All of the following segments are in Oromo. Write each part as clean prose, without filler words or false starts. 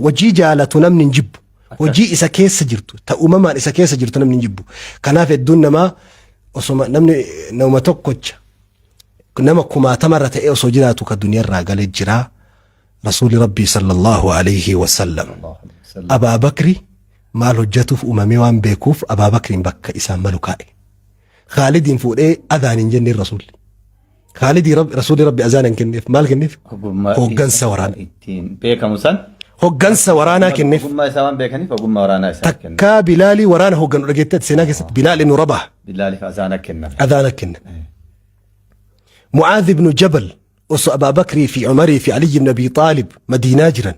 wajii jaalatu namni hin jibbu hojii isa keessa jirtu ta uumamaan isa keessa jirtu namni hin jibbu kanaaf hedduun namaa osoma namni nama tokkocha nama kumaatamarra ta'ee osoo jiraatu ka duniyarraa galee jira rasuuli rabbii sallallahu alayhi wasallam Abaa Bakri maal hojjatuuf uumamee waan beekuuf Abaa Bakriin bakka isaan malu kaa'e Khaalidiin fuudhee adaan hin jenneen rasuulli Khalidii rasuuli rabbi azaanan kenneef maal kenneef hoggansa waraana ittiin beekamu san hoggansa waraanaa kenneef ogummaa isaa waan beekaniif ogummaa waraanaa isaa kenneef takkaa Bilaalii waraana hogganu dhageetteet seenaa keessatti Bilaal ibnu Rabah Bilaaliif adana kenna Mu'aadh ibnu Jabal osoo Abaa Bakrii fi Umarii fi Ali ibn Abi Xaalib Madiinaa jiran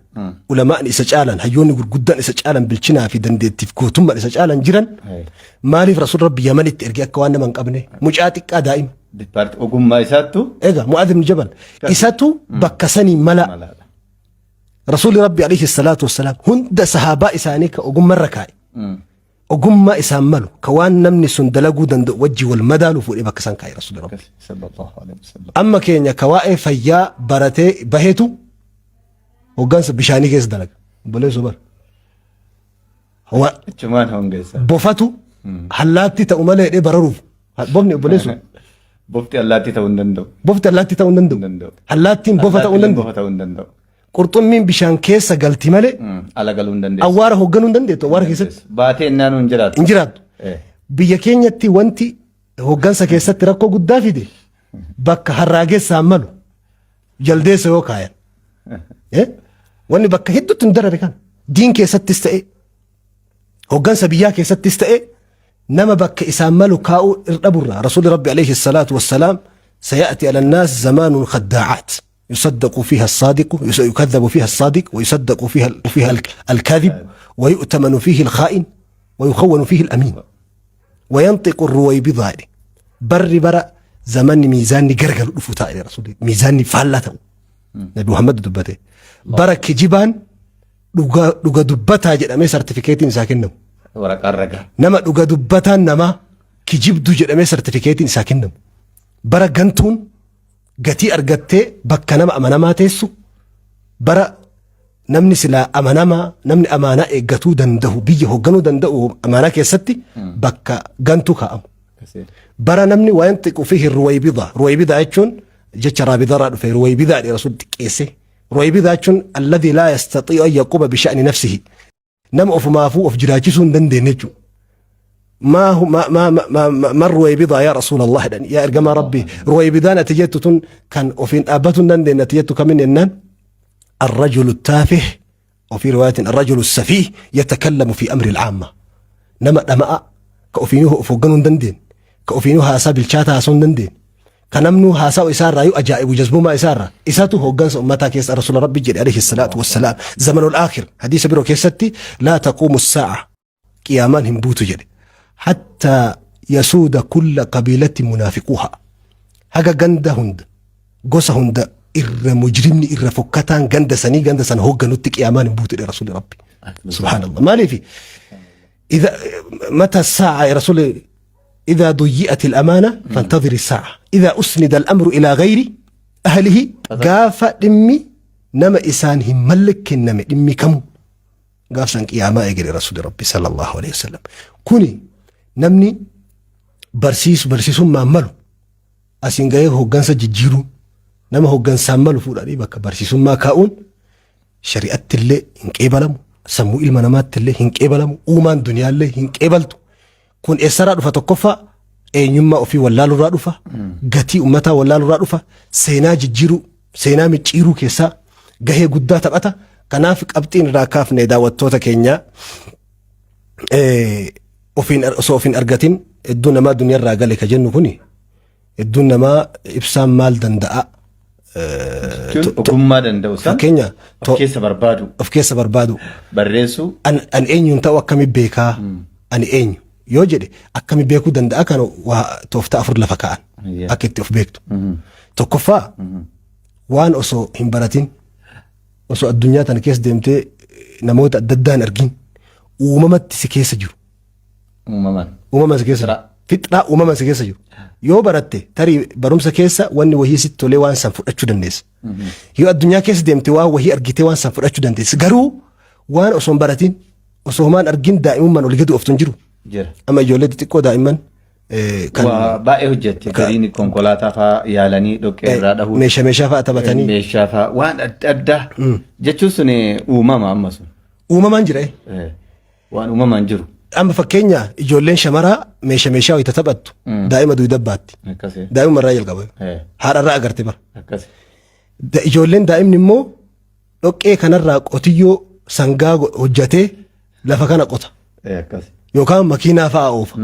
ulamaan isa caalan hayyoonni gurguddaan isa caalan bilchinaa fi dandeettiif gootummaan isa caalan jiran maaliif rasuul rabbi Yamanitti erge akka waan nama hin qabne mucaa xiqqaa daa'ima Dipart ogummaa isaattu eega Mu'aadh ibn Jabal isatu bakka sanii mala rasuul rabbi alayhi salatu wassalam hunda sahaabaa isaanii ka ogummarra kaa'e ogummaa isaan malu ka waan namni sun dalaguu danda'u wajji wal madaalu fuudhee bakka isaan kaa'e rasuul rabbi sallallahu alaihi wasallam amma keenya ka waa'ee fayyaa baratee baheetu hoggansa bishaanii keessa dalaga boleessu bar chumaan hongeessa bofatu hallaatti ta'u malee hidhee bararuuf bofni boleessu bofti allaatti ta'uu hin danda'u bofti allaatti ta'uu hin danda'u hallattiin bofa ta'uu hin danda'u qurxummiin bishaan keessa galti malee ala galuu hin dandeessu awwaara hogganuu hin dandeettu awwaara keessatti baatee innaan hin jiraattu biyya keenyatti wanti hoggansa keessatti rakkoo guddaa fide bakka harraageessaan malu jaldeessa yoo kaayan wanni bakka hedduutti hin darare kan diin keessattis ta'e hoggansa biyyaa keessattis ta'e nama bakka isaan malu kaa'uu irdaburra rasuuli rabbi alayhi salaatu wassalaam سيأتي على الناس زمان خداعات يصدق فيها الصادق يكذب فيها الصادق ويصدق فيها الكاذب ويؤتمن فيه الخائن ويخون فيه الأمين وينطق الرويبضة برا زمان ميزان قرقل الأفوتاء يا رسول الله ميزان فالته نبي محمد دبته برك جبان لغا دبتها جدامي سرتيفيكيتين ساكنهم ورق الرقا نما لغا دبتها نما كجبدو جدامي سرتيفيكيتين ساكنهم bara gantuun gatii argattee bakka nama amanamaa teessu bara namni silaa amanamaa namni amaanaa eeggatuu danda'u biyya hoogganuu danda'u amaanaa keessatti bakka gantuu kaa'amu bara namni waan xiqqu fihi ruwaybida jechuun jecha raabidarraa dhufe ruwaybida dhi rasuul xiqqeesse ruwaybida jechuun alladhi laa yastaxii'u an yaquba bisha'ni nafsihi nama ofumaafuu of jiraachisuu hin dandeenye jechuudha ما هو ما الرويبضة يا رسول الله يا إرجم ربي رويبضان أتجتتون كان وفين أبتون دين أتجتوا كمن إنن الرجل التافه وفي رواية الرجل السفيه يتكلم في أمر العامة نما كأفينه فوقنون دندين كأفينه هاسا بالشاتا هاسون دندين كنمنو هاسا وإسارة يو أجائب وجزبو ما إسارة إساتو هو قنص أمتا كيس رسول ربي جل عليه الصلاة والسلام زمن الآخر حديث برو كيستي لا تقوم الساعة قيامان هم بوتو جل حتى يسود كل قبيلة منافقوها هكا غند هند غوس هند مجرمني فكتان غند سن هو غنوتك يامان بوت رسول ربي سبحان الله ما لي في اذا متى الساعة يا رسول اذا ضيئت الامانة فانتظر الساعة اذا اسند الامر الى غير اهله قاف دمي نما اسانهم ملك نما دمي كم قاف سن قياما يجري رسول ربي صلى الله عليه وسلم كوني namni barsiisuun maammalu asiin gahee hoggansa jijjiiruu nama hoggansaan malu fuudhanii bakka barsiisummaa kaa'uun shari'atti illee hin qeebalamu sammuu ilma namaatti illee hin qeebalamu uumaan duniyaallee hin qeebaltu kun eessarraa dhufa tokkoffaa eenyummaa ofii wallaalurraa dhufa gatii ummataa wallaalurraa dhufa seenaa jijjiiruu seenaa micciiruu keessaa gahee guddaa taphata kanaaf qabxiin irraa kaafne daawwattoota keenyaa ofin argatin iddoo namaa duniyarraa gale ka jennu kuni iddoo namaa ibsaan maal danda'a ogummaa danda'u san fakkeenya of keessa barbaadu barreessu an eenyuun ta'u akkami beekaa ani eenyu yoo jedhe akkami beekuu danda'a kan waa toofta afur lafa ka'an akka itti of beektu tokkoffaa waan osoo hin baratin osoo addunyaa tana keessa deemtee namoota adda addaan argin uumamatti si keessa jiru uumaman si keessa fixraa uumaman si keessa jiru yoo baratte tarii barumsa keessa wanni wahii sitti tolee waan san fudhachuu dandeessa yoo addunyaa keessa deemte waan wahii argitee waan san fudhachuu dandeessa garuu waan osoo hin baratin osoo homaan argin daa'imummaan ol gadi ooftu hin jiru. Jira. Amma ijoollee xixiqqoo daa'imman Waa baay'ee hojjette. Gariin konkolaataa fa'aa yaalanii dhoqqee irraa dhahuun. meeshaa fa'aa taphatanii. Meeshaa fa'aa waan adda addaa. Jechuun sun uumama amma sun. Uumamaan jira. Waan uumamaan jiru. Amma fakkeenya ijoolleen shamaraa meeshaa wayita taphattu daa'ima duwida baatti. Akkasii. Daa'ima irraa jalqaba. Haadharraa agarte bara. Akkasii. Ijoolleen daa'imni immoo dhoqqee kanarraa qotiyyoo sangaa hojjatee lafa kana qota. Akkasii. Yookaan makiinaa fa'aa oofa.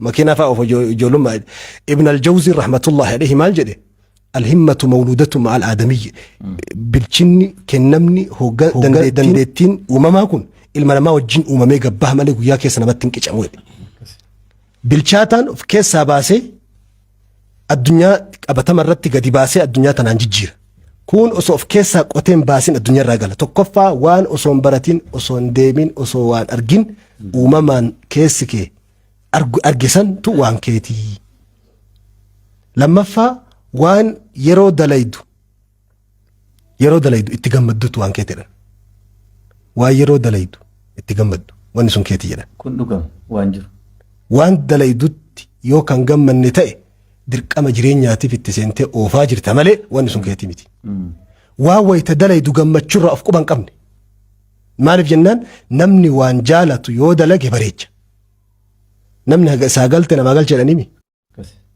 Makiinaa fa'aa oofa ijoollummaa. Ibn al-Jawzi rahmatullahi alayhi maal jedhe? Alhimmatu mawludatu ma'a al-aadamiyyi. Bilchinni kennamni dandeettiin uumamaa kun ilma namaa wajjin uumamee gabbaa malee guyyaa keessa namatti hin qicamu. Bilchaataan of keessaa baasee addunyaa qabatama irratti gadi baasee addunyaa tanaan jijjiira. Kun osoo of keessaa qoteen baasin addunyaa irraa gala. Tokkoffaa waan osoo hin baratin, osoo hin deemin, osoo waan argin uumamaan keessi kee argisantu waan keetii. Lammaffaa waan yeroo dalaydu itti gammaddutu waan keetiidha. Waan yeroo dalaydu itti gammaddu wanni sun keetii jedha. Kun dhugamu waan jiru. Waan dalaydutti yoo kan gammanne ta'e dirqama jireenyaatiif itti seentee oofaa jirta malee wanni sun keetii miti. Waan wayita dalaydu gammachuurraa of quba hin qabne. Maaliif jennaan namni waan jaalatu yoo dalage bareecha. Namni haga isaa galte namaa galcha jedhaniimi.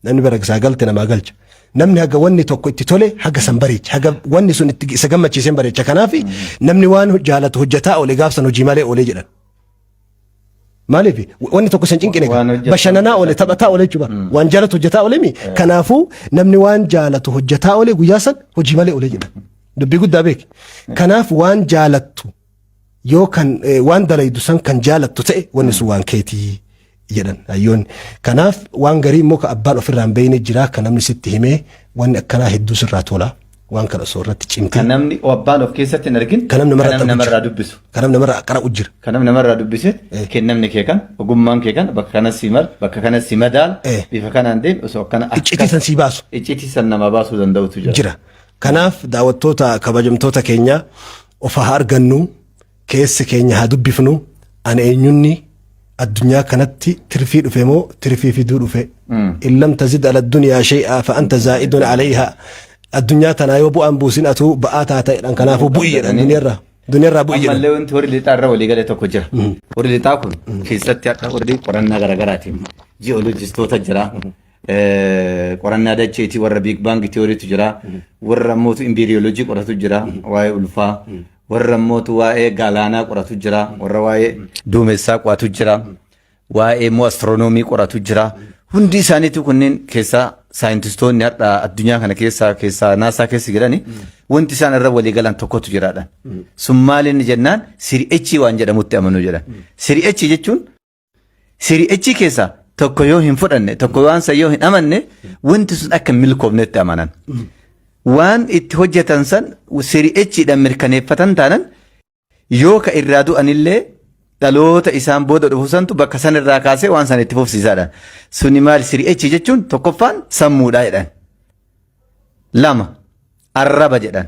Namni bara isaa galte namaa galcha. Namni haga wanni tokko itti tole haga san bareecha. Haga wanni sun itti isa gammachiiseen bareecha. Kanaaf namni waan jaalatu hojjetaa oole gaafsan hojii malee oolee jedhan. Maaliif wanni tokko san cinqine bashannanaa oole taphataa oole jechuudha. Waan jaalatu hojjetaa oole mi. Kanaafuu namni waan jaalatu hojjetaa oole guyyaa san hojii malee oole jedhan. Dubbii guddaa beeki. Kanaaf waan jaalattu yoo kan waan dalaydu san kan jaalattu ta'e wanni sun waan keetii jedhan hayyoonni. Kanaaf waan garii immoo ka abbaan ofirraa hin beekne jira kan namni sitti himee wanni akkanaa hedduu sirraa tola. Waan kana osoo irratti cimte. Kan namni abbaan of keessatti hin argin. Kan namni namarraa dubbisu. Kan namni namarraa qara'u jira. Kan namni namarraa dubbise kennamni kee kan ogummaan kee kan bakka kanas si mal bakka kanas si madaal bifa kanaan deemi osoo akkana iccitii san si baasu. Iccitii san nama baasuu danda'utu jira. Kanaaf daawwattoota kabajamtoota keenya of haa argannu keessi keenya haa dubbifnu ani eenyunni addunyaa kanatti tirfii dhufe moo tirfii fiduu dhufe. Illam tazid ala dunyaa shay'aa fa anta zaa'idun alayhaa. Addunyaa tanaa yoo bu'aan buusin atuu ba'aa taata'edhaan kanaafuu bu'i jedhan duniyarraa bu'i jedhan. Ammallee wanti warri lixaa irra walii galee tokko jira. Warri lixaa kun keessatti akka warri qorannaa garaagaraatiin ji'oolojistoota jira. Qorannaa dacheetii warra biig baangi tiyooriitu jira. Warra ammootu impeeriyoolojii qoratu jira waa'ee ulfaa. Warra ammootu waa'ee galaanaa qoratu jira. Warra waa'ee duumessaa qoratu jira. Waa'ee immoo astiroonoomii qoratu jira. Hundi isaaniitu kunneen keessaa saayintistoonni har'a addunyaa kana keessaa naasaa keessa jedhani wanti isaan irra walii galan tokkotu jiraadha. Sun maaliin jennaan siri'echii waan jedhamutti amanuu jedhan. Siri'echii jechuun siri'echii keessaa tokko yoo hin fudhanne tokko waan san yoo hin amanne wanti sun akka milkoofnetti amanan. Waan itti hojjetan san siri'echiidhaan mirkaneeffatan taanan yoo ka irraa du'anillee dhaloota isaan booda dhufu santu bakka san irraa kaasee waan san itti fufsiisaadha. Suni maali siri'echi jechuun tokkoffaan sammuudhaa jedhan. Lama arraba jedhan.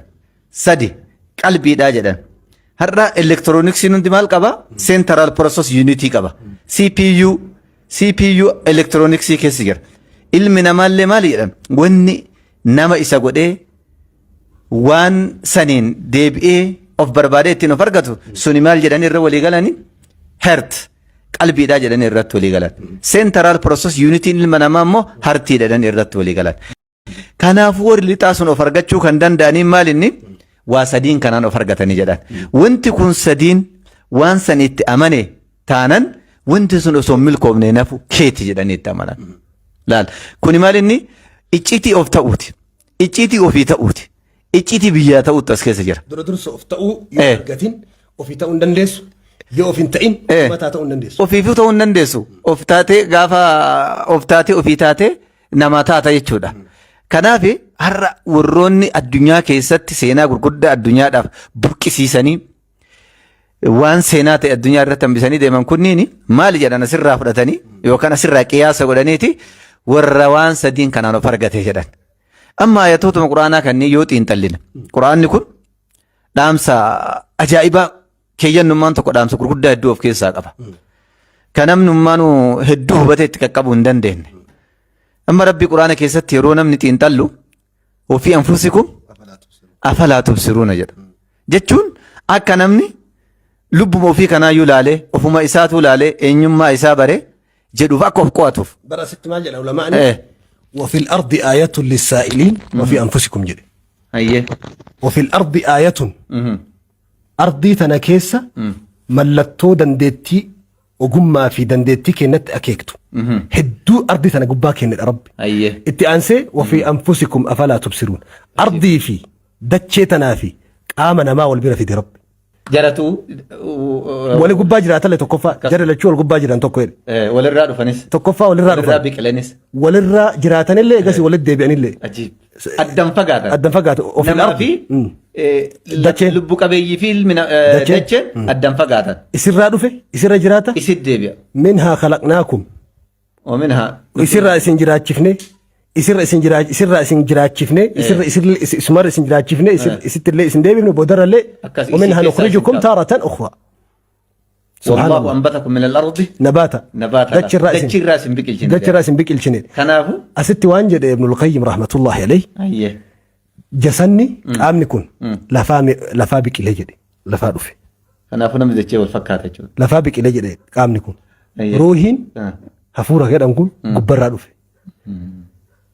Sadi qalbiidhaa jedhan. Har'a elektirooniksiin hundi maal qaba? Central Process Unity qaba. CPU elektirooniksii keessa jira. Ilmi namaallee maali jedhan? Wanni nama isa godhee waan saniin deebi'ee of barbaadee ittiin of argatu suni maal jedhan irra walii galanii? Heart qalbiidhaa jedhan irratti walii galan. Central Process Unity ilma namaa immoo hartii jedhan irratti walii galan. Kanaafuu warri lixaa sun of argachuu kan danda'anii maal inni? Waa sadiin kanaan of argatanii jedhan. Wanti kun sadiin waan san itti amane taanan wanti sun osoo milkoofne nafu keeti jedhanii itti amanan. Laal kuni maal inni? Iccitii of ta'uuti. Iccitii ofii ta'uuti. Iccitii biyyaa ta'uutu as keessa jira. Dura dursa of ta'uu yoo argatin ofii ta'uu hin dandeessu. Yoo of hin ta'in mataa ta'uu hin dandeessu. Ofiifuu ta'uu hin dandeessu. Of taatee gaafa of taatee ofii taatee nama taata jechuudha. Kanaaf har'a warroonni addunyaa keessatti seenaa gurguddaa addunyaadhaaf buqqisiisanii waan seenaa ta'e addunyaa irratti hambisanii deeman kunniin maali jedhan asirraa fudhatanii yookaan asirraa qiyaasa godhaniiti warra waan sadiin kanaan of argate jedhan. Amma ayatootuma quraanaa kanneen yoo xiinxallina quraanni kun dhaamsa ajaa'ibaa keeyyannummaan tokko dhaamsa gurguddaa hedduu of keessaa qaba. Kan namnummaan hedduu hubatee itti qaqqabuu hin dandeenye. Amma Rabbi Quraana keessatti yeroo namni xiinxallu ofii anfusikum afalaa tubsiruuna jedha. Jechuun akka namni lubbuma ofii kanaayyuu laalee ofuma isaatu laalee eenyummaa isaa baree jedhuuf akka of qo'atuuf. Bara sitti maal jedha ulamaa'ni? وفي الأرض آية للسائلين وفي أنفسكم جدي. أيه. وفي الأرض آية. أرضي تناكيسة ملتو دندتي وقما في دندتي كنت أكيكتو. هدو أرضي تناقبا كنت رب. أيه. إتأنسي وفي أنفسكم أفلا تبصرون. أرضي في دتشي تنافي آمن ما والبير في دي رب. جراتو ولا قبا جرات اللي تكفى جرى لشوا القبا جران تكوير ولا الراد فنس تكفى ولا الراد بيك لنس ولا الراد جراتن اللي قاسي ولا الدبيان اللي عجيب الدم فقاتا الدم فقاتا وفي الأرض دتشن لبوك بيجي في من دتشن الدم فقاتا يصير رادو في يصير جراتا يصير دبيا منها خلقناكم ومنها يصير رأس جرات شفني يصير اسم جرات شفني يصير اسمر اسم جرات شفني يصير اللي اسم دبي بودر اللي ومنها نخرجكم تارة أخرى سبحان الله وأنبتكم من الأرض نباتا دتشر راس بك الجنين دتشر راس بك الجنين كنافو أست وانجد ابن القيم رحمة الله عليه أيه جسني قام نكون لفا بك إلى جدي لفا رفي كنافو نمد الشيء والفكاتة جو لفا بك إلى جدي قام نكون روحين هفورة كده نقول قبر رفي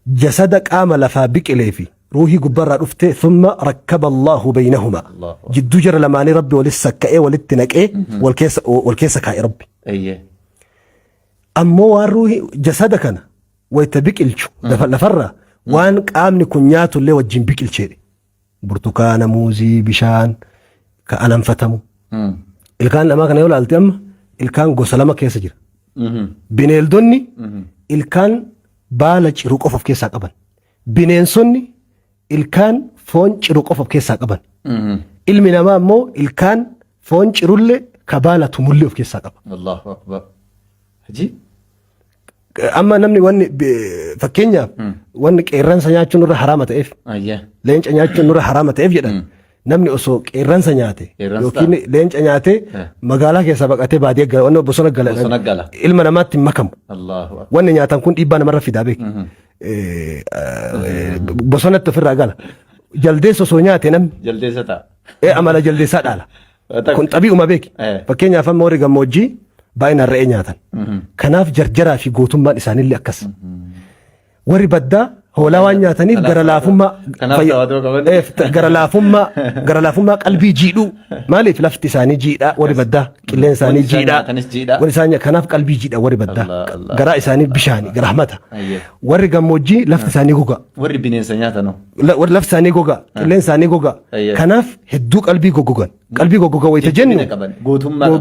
جسدك قام لفا بك إلى في روحي قبر رفته ثم ركب الله بينهما جدو جر لماني ربي ولسك ولتنك والكيس كاي ربي أيه أمو روحي جسدك أنا ويتبك الشو لفرة وان قام نكونياتو اللي وجين بك الشيء برتقان موزي بشان كأنا انفتمو الكان لما كان يقول التم الكان قسلما كيس جر بنيل دوني الكان بالج روق اوف كيس قبن بنين سني الكان فون روق اوف كيس قبن المنا ما مو الكان فون رول كباله تملي اوف كيس قبن الله اكبر عجيب أما نمني وان فكينيا وان كيران سنياتشو نور حرامة إف أيه لينش أنياتشو نور حرامة إف جدا نمني أسو كيران سنياتي يوكين لينش أنياتي مقالا كي سبقاتي بعديه قال وانو بسونا قال إلما نمات مكم الله أكبر وان نياتان كون إبانا مرة في دابيك بسونا تفر قال جلدي سو نياتي نم جلدي ستا إيه أمالا جلدي سات على كنت أبي أما بيك فكينيا فم موري موجي باين الرئي نياتن كناف جرجرا في قوتم ما إساني اللي أكس وري بدا هو لا وان نياتني غرلافما غرلافما قلبي جيدو مالي في لفت ساني جيدا وري بدا كلين ساني جيدا وري ساني كناف قلبي جيدا وري بدا غرا إساني بشاني غرحمتا وري غموجي لفت ساني غوغا وري بنين سانياتنو لا وري لفت ساني غوغا كلين ساني غوغا كناف هدو قلبي غوغا قلبي غوغا ويتجنن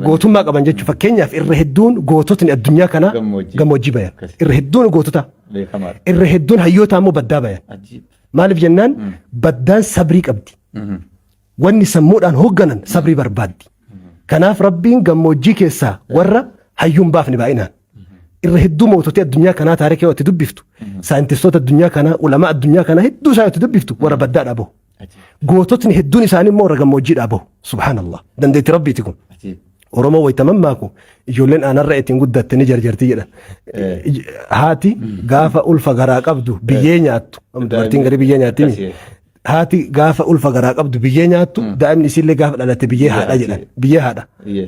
غوتما قبن جچ فكينيا في الرهدون غوتوتن الدنيا كنا غموجي بيا الرهدون غوتوتا الرهدون هيوتا مو بدا بيا مالف جنان بدان صبري قبدي واني سمودان هوغنن صبري بربادي كناف ربين غموجي كيسا ورا هيوم بافني باينا الرهدو موتوتي الدنيا كنا تاريخي وتدبفتو ساينتستوت الدنيا كنا علماء الدنيا كنا هدو سايو تدبفتو ورا بدان ابو غوتوتني هدوني ساني مو رغموجي ابو سبحان الله دنديت ربي تكون ورما ويتمماكو يجولن انا رأيتين قدتني جرجرتي جدا هاتي غافا ألفا غرا قبدو بيينياتو امدارتين غري بيينياتي هاتي غافا ألفا غرا قبدو بيينياتو دائما يسير لي غافا لالتي بييهادا جدا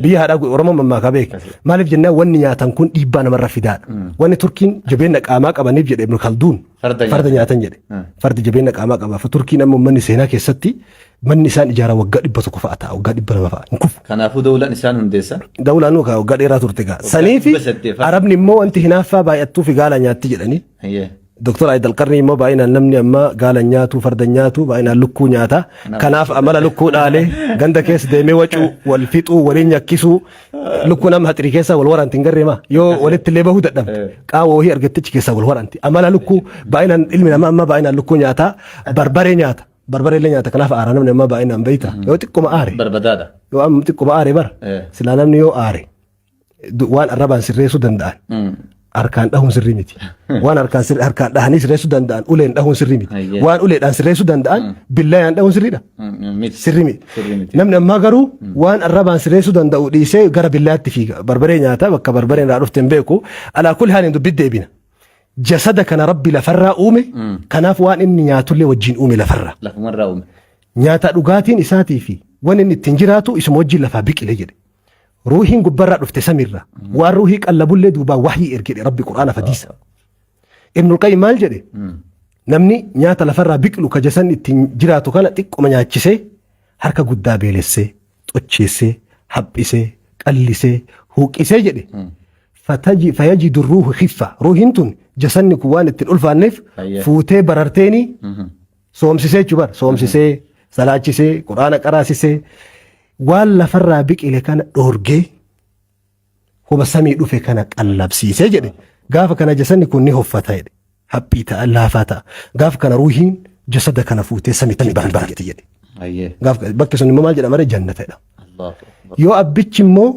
بييهادا ورما مماكا بيك مالف جنة واني نياتن كون إيبانا مرة فداد واني تركين جبينك آماك أبا نبجد ابن خلدون فرد نياتن جدي فرد جبينك آماك أبا فتركين أمو مني سيناك يستي من نسان إجارة وقاد إبا تكفاءتا وقاد إبا نمفا نكف كنافو دولة نسان هندسة دولة نوكا وقاد إيرا ترتقا سنيفي عربني مو أنت هنافا بايتو في قالا نياتي جدني دكتور عيد القرني مو باينا نمني أما قالا نياتو فرد نياتو باينا لكو نياتا كناف أمالا لكو نالي غندا كيس ديمي وچو والفتو ورين يكيسو لكو نم هتري كيسا والوران تنقري ما يو ولدت اللي بهو دقدم قاوة هي أرغتش كيسا والوران أمالا لكو باينا إلمنا ما باينا لكو نياتا بربري نياتا بربري اللي نياتا كناف آرانا من ما باينا مبيتا يو تكو ما آري بربدادا يو أم تكو ما آري بر سلانا من يو آري وان الربان سريسو دندان harkaan dhahuun sirrii miti. Waan harkaan dhahanii sirreessuu danda'an uleen dhahuun sirrii miti. Waan uleedhaan sirreessuu danda'an billayaan dhahuun sirriidha. Sirrii miti. Namni ammaa garuu waan arrabaan sirreessuu danda'u dhiisee gara billaatti fiiga. Barbaree nyaata bakka barbareen irraa dhufte hin beeku. Alaa kulli haaliin dubbitti deebina. Jasada kana rabbi lafarraa uume kanaaf waan inni nyaatullee wajjin uume lafarraa. Lafumarraa uume. Nyaata dhugaatiin isaatii fi waan inni ittiin jiraatu isuma wajjin lafaa biqile jedhe. Ruuhiin gubbarraa dhufte samiirra waan ruuhii qallabullee duubaa wahyii ergedhe rabbi quraana fadiisa. Ibnul Qayyim maal jedhe namni nyaata lafarraa biqilu ka jasan ittiin jiraatu kana xiqqoma nyaachisee harka guddaa beelessee xocheessee haphisee qallisee huuqqisee jedhe fayajidu ruuhu khiffa ruuhiin tun jasanni kun waan ittiin ulfaanneef fuutee bararteeni soomsisee jechuudha soomsisee salaachisee quraana qaraasisee waan lafarraa biqile kana dhoorgee huba samii dhufe kana qallabsiisee jedhe gaafa kana jasanni kun ni hoffata jedhe haphii ta'a laafaa ta'a gaafa kana ruuhiin jasada kana fuutee samiitti baafti jedhe gaafa bakki sun immoo maal jedhama ree jannatadha yoo abbichi immoo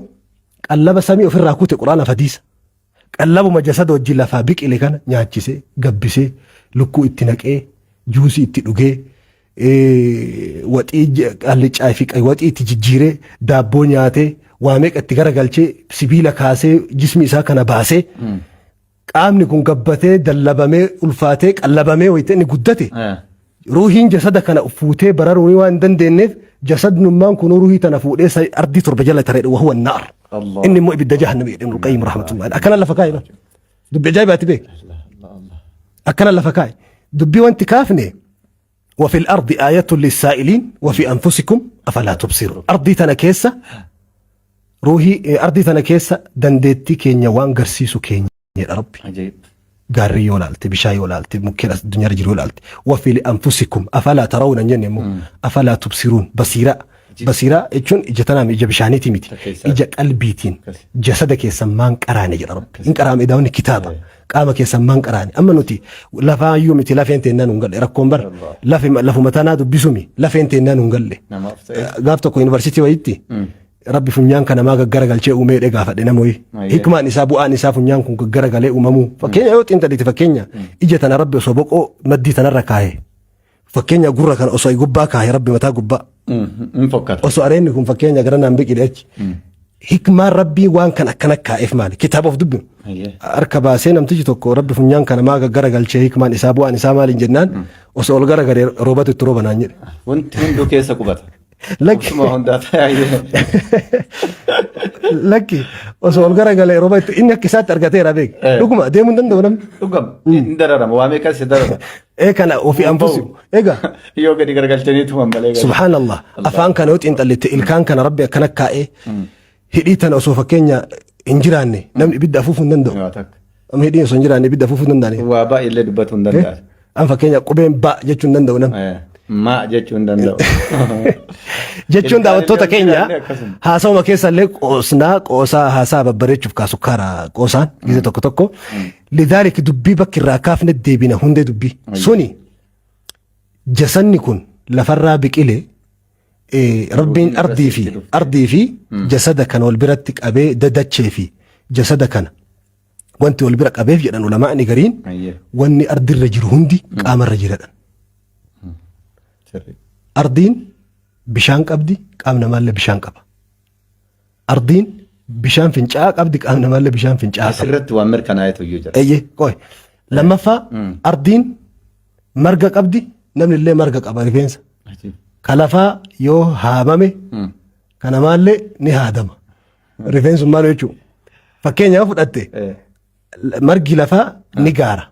qallaba samii ofirraa kute quraana fadiisa qallabuma jasada wajjin lafaa biqile kana nyaachisee gabbisee lukkuu itti naqee juusii itti dhugee waxii qallicaa fi waxii itti jijjiiree daabboo nyaatee waa meeqa itti garagalchee sibiila kaasee jismi isaa kana baasee qaamni kun gabbatee dallabamee ulfaatee qallabamee wayita inni guddate ruuhiin jasada kana fuutee bararuu waan hin dandeenyeef jasadnummaan kun ruuhii tana fuudhee ardii torba jala tareedha wahuwa naar inni immoo ibidda jahannami jedhe Ibnul Qayyim rahmatullahi akkana lafa kaa'e dubbi ajaa'ibaati beek akkana lafa kaa'e dubbii wanti kaafne وفي الأرض آية للسائلين وفي أنفسكم أفلا تبصرون أرضي تنكيسة روحي أرضي تنكيسة دندتي كينيا وان قرسيسو كينيا يا ربي عجيب قاري ولالتي بشاي ولالتي ممكن الدنيا رجل ولالتي وفي لأنفسكم أفلا ترون أن أفلا تبصرون بصيرة إيشون إجتنا إجا بشانيتي ميتي إجا قلبيتين جسدك يسمان قراني يا ربي إن قرام إداوني كتابة قامك يسمان قراني أما نوتي لفا يومتي لفين تنان ونقل ركون بر لفو متانادو بسومي لفين تنان ونقل قافتكو يونيفرسيتي ويتي ربي فنيان كان ما غرغل شيء أمير إغافة ديناموي حكمة نسابو نساب فنيان كن غرغل أمامو فكينيا يوت انت دي فكينيا إجتنا ربي صوبوكو مدي تنركاي فكينيا غورا كان أصوي غباكا يا ربي متى غبا مفكر أصو أرينكم فكينيا غرنا نبيك إليك حكمة ربي وان كان أكنك إف مالي كتاب أوف دبن أركبا سينم تجي توكو ربي فنيان كان ما غرغل شيء حكمة نسابو نساب مالي جنان أصو الغرغل روبات التروبة نانير وانت من دو كيسا كوبات لك ما هون داتا لك وصول غرغل روبات إنك كسات أرغتي ربيك لكم ديمون دندونم لكم ندررم وامي كاس دررم إيه كان وفي أنفسهم إيه يوغا دي غرغل تنيتو مبالغ سبحان الله أفان كان وت انت اللي الكان كان ربي كانك كاي هديتنا أصو فكينيا إنجراني نم بيد أفوف دندو أم هدين سنجراني بيد أفوف دنداني وابا إلا دبتون دندان أم فكينيا قبين با جتون دندو نم ما jechuun danda'u jechuun daawwattoota keenya haasawuma keessa illee qoosaa haasaa babbareechuuf kaasu karaa qoosaan gise tokko tokko lidaalika dubbii bakki irraa kaafne deebina hundee dubbii suni jasanni kun lafarraa biqile rabbiin ardii fi jasada kana wal biratti qabee dadachee fi jasada kana wanti wal bira qabeef jedhan ulamaa'ni gariin wanni ardirra jiru hundi qaamarra jiradhan أرضين بشان قبدي قامنا مال بشان قبا أرضين بشان فنجاء قبدي قامنا مال بشان فنجاء سرت وامر كان آية يوجد أيه كوي لما فا أرضين مرقا قبدي نمن اللي مرقا قبا رفينس كلفا يو هامامي كان مال نهادم رفينس مالو يجو فكين يوفد أتي مرقي لفا نقارة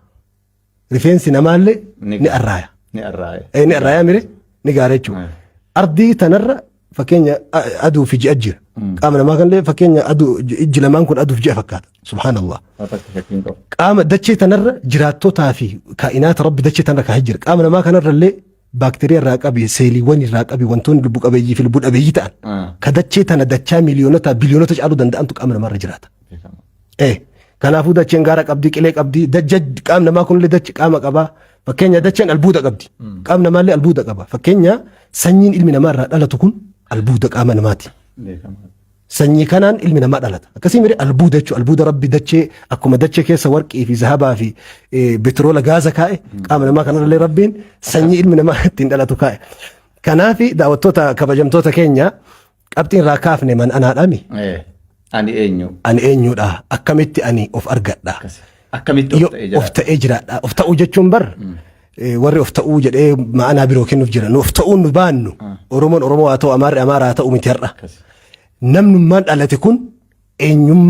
رفينس نمال نقرايا ni arraaya mire ni gaara jechuudha. Ardii tanarra fakkeenya aduu fi ji'a jira. Qaama namaa kanillee fakkeenya aduu ijji lamaan kun aduu fi ji'a fakkaata. Subhaanallah. Qaama dachee tanarra jiraattotaa fi kaa'inaata rabbi dachee tanarra kaa'ee jira. Qaama namaa kanarra illee baakteeriyaa irraa qabi, seeliiwwan irraa qabi, wantoonni lubbu qabeeyyii fi lubbu dhabeeyyii ta'an. Ka dachee tana dachaa miliyoonota biliyoonota caaluu danda'antu qaama namarra jiraata. Kanaafuu dacheen gaara qabdi, qilee qabdi, qaama namaa kunillee dachi qaama qabaa. Fakkeenya dacheen albuuda qabdi. Qaama namaallee albuuda qaba. Fakkeenya sanyiin ilmi namaa irraa dhalatu kun albuuda qaama namaati. sanyii kanaan ilmi namaa dhalata akkasii mire albuuda jechuudha albuuda rabbi dachee akkuma dachee keessa warqii fi zahabaa fi petroola gaaza kaa'e qaama namaa kanarralee rabbiin sanyii ilmi namaa ittiin dhalatu kaa'e kanaaf daawwattoota kabajamtoota keenya qabxiin irraa kaafne man anaadhaami ani eenyudha akkamitti ani of argadha akkamitti of ta'ee jiraadha of ta'uu jechuun bar warri of ta'uu jedhee ma'anaa biroo kennuuf jira nu of ta'uun nu baannu oromoon oromoo haa ta'u amaarri amaaraa haa ta'u miti har'a namnummaan dhalate kun eenyummaa